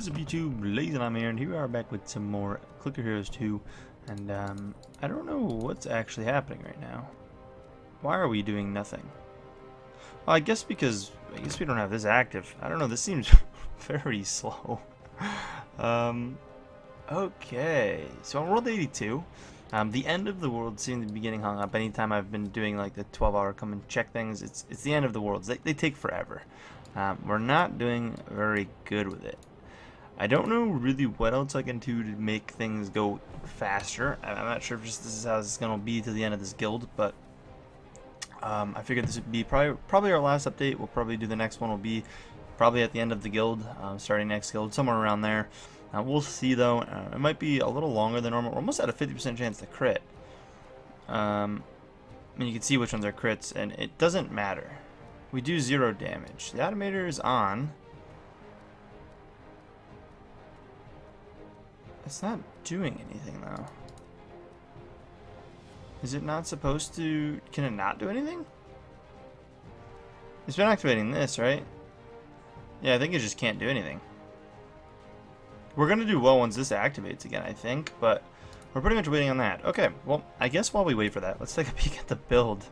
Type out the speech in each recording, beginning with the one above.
What is up, YouTube? LazeeLlama here, and here we are back with some more Clicker Heroes 2. And I don't know what's actually happening right now. Why are we doing nothing? Well, I guess we don't have this active. I don't know, this seems very slow. Okay, so on World 82, the end of the world seemed to be getting hung up. Anytime I've been doing like the 12-hour come and check things, it's the end of the worlds. They take forever. We're not doing very good with it. I don't know really what else I can do to make things go faster. I'm not sure if this is how it's going to be to the end of this guild, but I figured this would be probably our last update. We'll probably do the next one will be probably at the end of the guild, starting next guild, somewhere around there. We'll see though. It might be a little longer than normal. We're almost at a 50% chance to crit. I mean, you can see which ones are crits, and it doesn't matter. We do 0 damage. The automator is on. It's not doing anything though. Is it not supposed to? Can it not do anything? It's been activating this, right? Yeah, I think it just can't do anything. We're gonna do well once this activates again, I think, but we're pretty much waiting on that. Okay, well, I guess while we wait for that, let's take a peek at the build.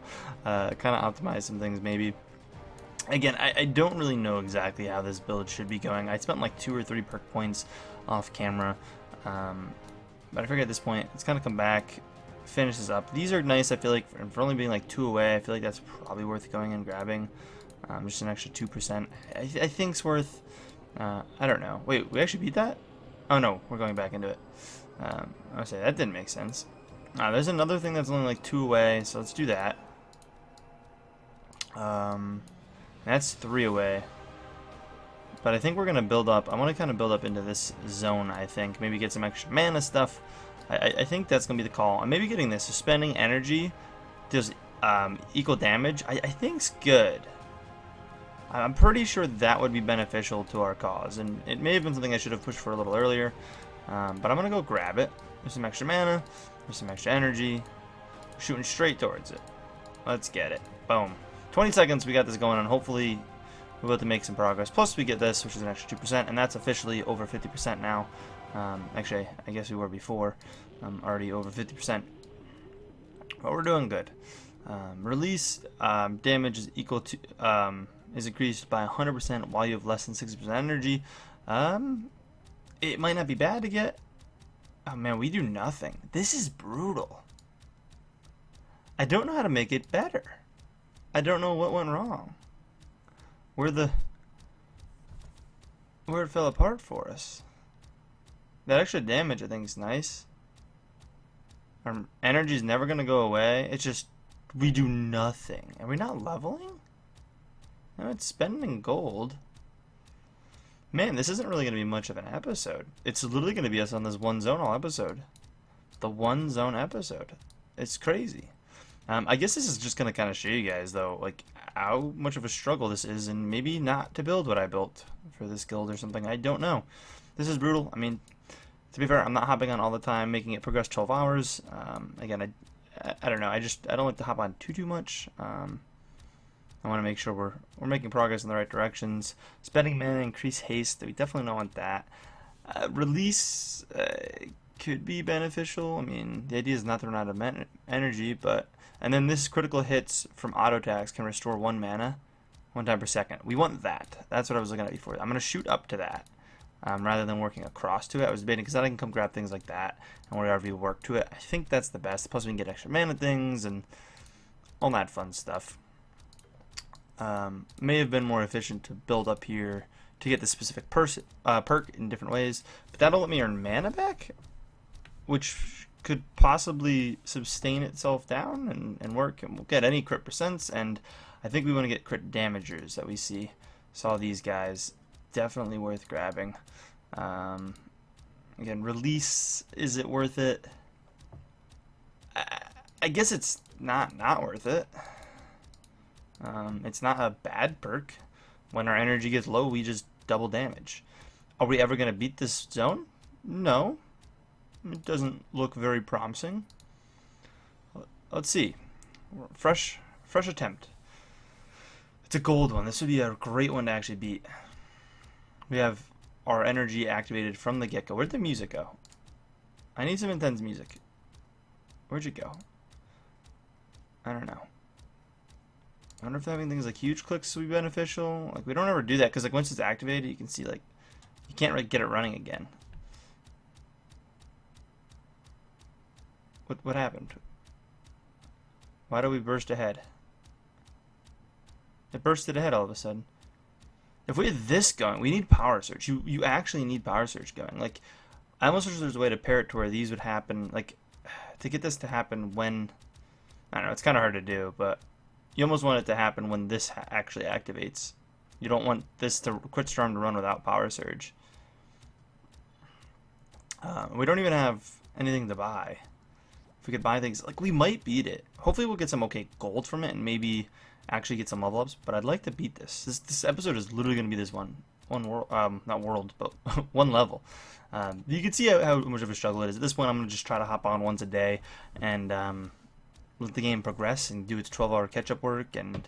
Kind of optimize some things maybe. Again, I don't really know exactly how this build should be going. I spent like 2 or 3 perk points off camera, but I figure at this point it's gonna come back, finish this up. These are nice. I feel like for only being like 2 away, I feel like that's probably worth going and grabbing. Just an extra 2%. I think's worth. I don't know. Wait, we actually beat that? Oh no, we're going back into it. I would say that didn't make sense. There's another thing that's only like 2 away, so let's do that. That's 3 away. But I think we're gonna build up. I want to kind of build up into this zone. I think maybe get some extra mana stuff. I think that's gonna be the call. And maybe getting this suspending energy does equal damage. I think's good. I'm pretty sure that would be beneficial to our cause, and it may have been something I should have pushed for a little earlier. But I'm gonna go grab it. There's some extra mana. There's some extra energy. We're shooting straight towards it. Let's get it. Boom. 20 seconds. We got this going on. Hopefully, we're about to make some progress. Plus, we get this, which is an extra 2%, and that's officially over 50% now. Actually, I guess we were before. Already over 50%. But we're doing good. Release damage is equal to is increased by 100% while you have less than 60% energy. It might not be bad to get. Oh man, we do nothing. This is brutal. I don't know how to make it better. I don't know what went wrong. Where it fell apart for us. That extra damage I think is nice. Our energy is never gonna go away. It's just we do nothing. Are we not leveling? No, it's spending gold. Man, this isn't really gonna be much of an episode. It's literally gonna be us on this one zone all episode. The one zone episode. It's crazy. I guess this is just gonna kind of show you guys though, like how much of a struggle this is, and maybe not to build what I built for this guild or something. I don't know. This is brutal. I mean, to be fair, I'm not hopping on all the time, making it progress 12 hours. Again, I don't know. I don't like to hop on too much. I want to make sure we're making progress in the right directions. Spending mana, increase haste. We definitely don't want that. Release could be beneficial. I mean, the idea is not to run out of energy, but and then this critical hits from auto attacks can restore 1 mana 1 time per second. We want that. That's what I was looking at before. I'm gonna shoot up to that rather than working across to it. I was debating because then I can come grab things like that and whatever you work to it. I think that's the best. Plus we can get extra mana things and all that fun stuff. May have been more efficient to build up here to get the specific perk in different ways, but that'll let me earn mana back, which could possibly sustain itself down and work, and we'll get any crit percents, and I think we want to get crit damagers that we saw these guys. Definitely worth grabbing. Again, release, is it worth it? I guess it's not worth it. It's not a bad perk. When our energy gets low, we just double damage. Are we ever going to beat this zone? No. It doesn't look very promising. Let's see. Fresh attempt. It's a gold one. This would be a great one to actually beat. We have our energy activated from the get-go. Where'd the music go? I need some intense music. Where'd you go? I don't know. I wonder if having things like huge clicks would be beneficial. Like, we don't ever do that because, like, once it's activated, you can see, like, you can't really get it running again. What happened? Why do we burst ahead? It bursted ahead all of a sudden. If we had this going, we need power surge. You actually need power surge going. Like, I almost wish there's a way to pair it to where these would happen. Like, to get this to happen when, I don't know, it's kind of hard to do, but you almost want it to happen when this actually activates. You don't want this to quit storm to run without power surge. We don't even have anything to buy. If we could buy things, like, we might beat it. Hopefully we'll get some okay gold from it and maybe actually get some level ups, but I'd like to beat this. This episode is literally going to be this one world, not world, but one level. You can see how much of a struggle it is. At this point, I'm going to just try to hop on once a day and let the game progress and do its 12-hour catch-up work and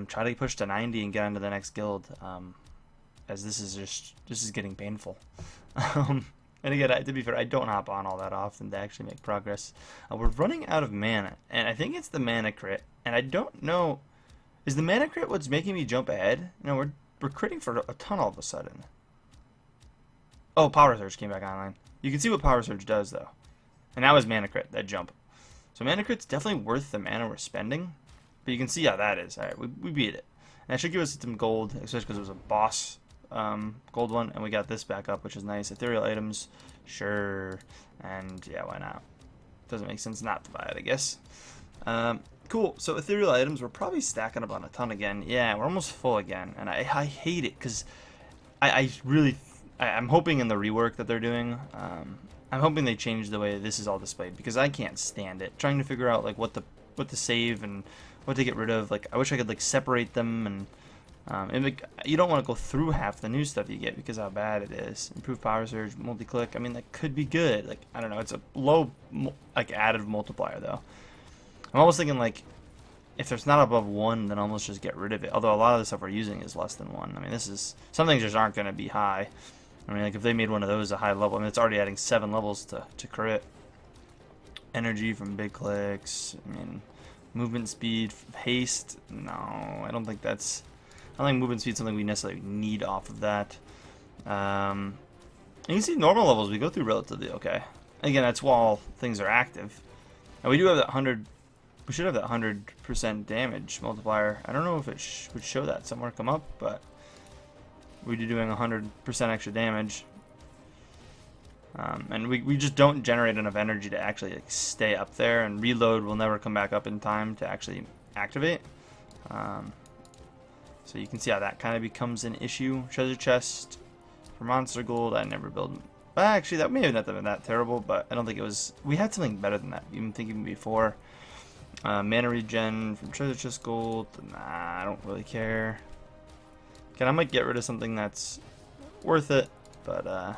try to push to 90 and get onto the next guild, as this is getting painful. And again, to be fair, I don't hop on all that often to actually make progress. We're running out of mana, and I think it's the mana crit, and I don't know, is the mana crit what's making me jump ahead? No, we're critting for a ton all of a sudden. Oh, Power Surge came back online. You can see what Power Surge does, though. And that was mana crit, that jump. So mana crit's definitely worth the mana we're spending, but you can see how that is. Alright, we beat it. And that should give us some gold, especially because it was a boss gold one, and we got this back up, which is nice. Ethereal items, sure, and yeah, why not? Doesn't make sense not to buy it, I guess. Cool, so ethereal items, we're probably stacking up on a ton again. Yeah, we're almost full again, and I hate it, because I'm hoping in the rework that they're doing, I'm hoping they change the way this is all displayed, because I can't stand it. Trying to figure out, like, what to save and what to get rid of. Like, I wish I could, like, separate them, and like, you don't want to go through half the new stuff you get because how bad it is. Improved power surge, multi-click, I mean, that could be good. Like, I don't know, it's a low, like, additive multiplier, though. I'm almost thinking, like, if there's not above 1, then almost just get rid of it. Although a lot of the stuff we're using is less than 1. I mean, some things just aren't going to be high. I mean, like, if they made one of those a high level, I mean, it's already adding 7 levels to crit. Energy from big clicks, I mean, movement speed, haste, no, I don't think movement speed is something we necessarily need off of that. You can see normal levels we go through relatively okay. Again, that's while things are active. And we do have that 100, we should have that 100% damage multiplier. I don't know if it would show that somewhere come up, but we do doing 100% extra damage. And we just don't generate enough energy to actually, like, stay up there, and reload will never come back up in time to actually activate. So you can see how that kind of becomes an issue. Treasure chest for monster gold, I never build. Well, actually, that may have not been that terrible, but I don't think it was. We had something better than that. Even before. Mana regen from treasure chest gold. Nah, I don't really care. Okay, I might get rid of something that's worth it, but I'm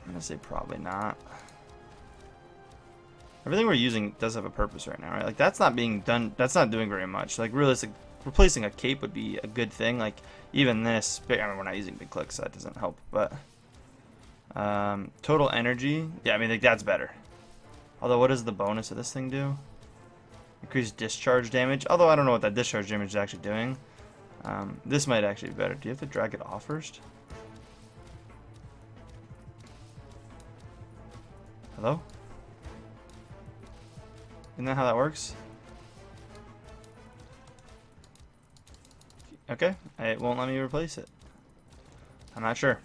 gonna say probably not. Everything we're using does have a purpose right now, right? Like, that's not being done, that's not doing very much. Like, realistic, replacing a cape would be a good thing. Like, even this, I mean, we're not using big clicks, so that doesn't help, but total energy, yeah, I mean, like, that's better. Although, what does the bonus of this thing do? Increased discharge damage, although I don't know what that discharge damage is actually doing. This might actually be better. Do you have to drag it off first? Hello? Isn't that how that works? Okay, it won't let me replace it. I'm not sure.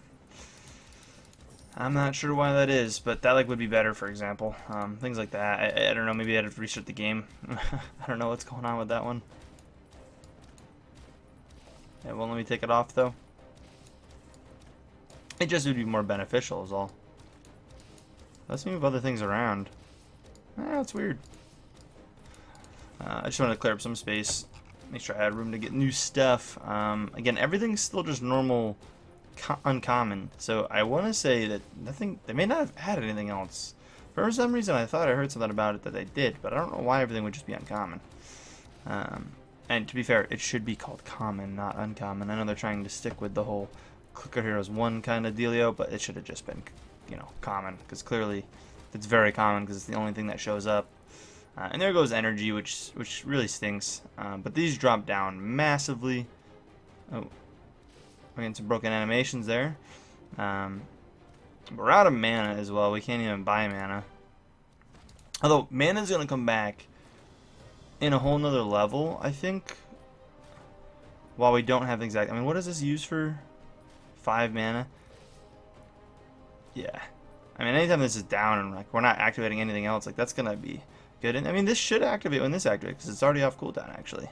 I'm not sure why that is, but that, like, would be better, for example. Things like that. I don't know, maybe I'd have to restart the game. I don't know what's going on with that one. It won't let me take it off, though. It just would be more beneficial, is all. Let's move other things around. That's weird. I just wanted to clear up some space, make sure I had room to get new stuff. Again, everything's still just normal, uncommon. So I want to say that they may not have added anything else. For some reason, I thought I heard something about it that they did, but I don't know why everything would just be uncommon. And to be fair, it should be called common, not uncommon. I know they're trying to stick with the whole Clicker Heroes 1 kind of dealio, but it should have just been, you know, common. Because clearly it's very common because it's the only thing that shows up. And there goes energy, which really stinks. But these drop down massively. Oh, we're getting some broken animations there. But we're out of mana as well. We can't even buy mana. Although mana's going to come back in a whole nother level, I think. While we don't have exact... I mean, what does this use for? 5 mana? Yeah. I mean, anytime this is down and like we're not activating anything else, like that's going to be good. And I mean, this should activate when this activates because it's already off cooldown, actually.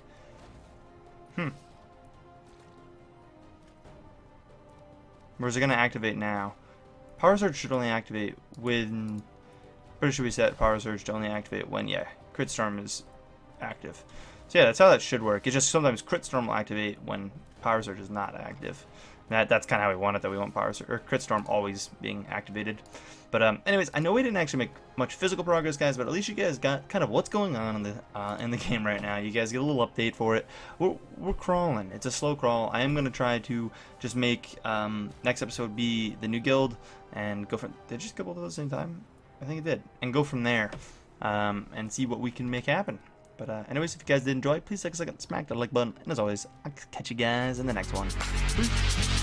Where's it going to activate now? Power Surge should only activate when... Or should we set Power Surge to only activate when, yeah, Crit Storm is active. So yeah, that's how that should work. It's just sometimes Crit Storm will activate when Power Surge is not active. That's kind of how we want it, that we want Power Surge, or Crit Storm always being activated. But anyways, I know we didn't actually make much physical progress, guys, but at least you guys got kind of what's going on in the game right now. You guys get a little update for it. We're crawling. It's a slow crawl. I am going to try to just make next episode be the new guild and go from... Did I just go both at the same time? I think it did. And go from there and see what we can make happen. But anyways, if you guys did enjoy, please take a second, smack that like button. And as always, I'll catch you guys in the next one. Peace.